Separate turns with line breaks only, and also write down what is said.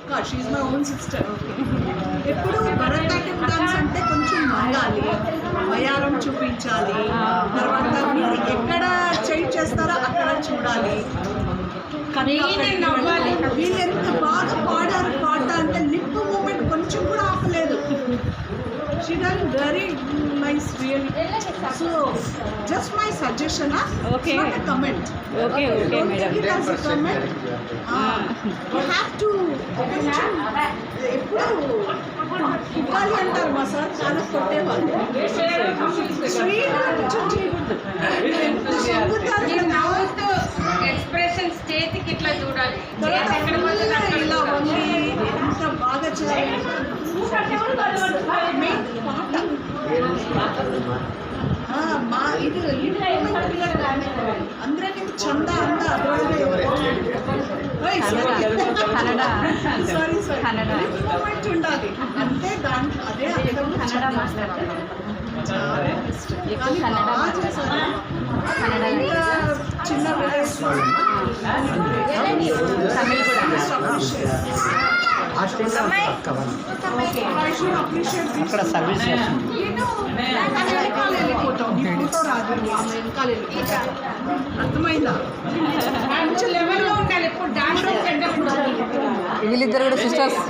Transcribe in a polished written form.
అక్క, she my own sister. ఎప్పుడు Bharatanatyam dance అంటే కొంచెం వంగాలి, వయారం చూపించాలి, తర్వాత మీరు ఎక్కడ చేంజ్ చేస్తారో అక్కడ చూడాలి, వీళ్ళు ఎంత బాగా పాడారు. పాట అంటే లిప్ మూమెంట్ కొంచెం కూడా ఆపలేదు. She done very nice, really. So, just my suggestion,
Okay.
not a comment.
Okay,
Don't
madam.
take it as a comment. You have to ఎప్పుడు ఇవ్వాలి అంటారు మా సార్, చాలా కొట్టేవాళ్ళు.
ఎక్స్ప్రెషన్స్ చేతికి ఇట్లా చూడాలి,
ఇలా వంగి ఎంత బాగా చేయాలి. మెయిన్ పాట మా ఇది ಅಂದ್ರೆ ನಿಮ್ಗೆ ಚಂದ ಅಂತ ಅದರೊಳಗೆ సారీ మూమెంట్ ఉండాలి అంటే దాంట్లో అదే అర్థం. చిన్న
అక్కడ సర్వీస్
అర్థమైందా? మంచి లెవెల్లో ఉండాలి. ఎప్పుడు డాన్స్
వీళ్ళిద్దరు కూడా సిస్టర్స్.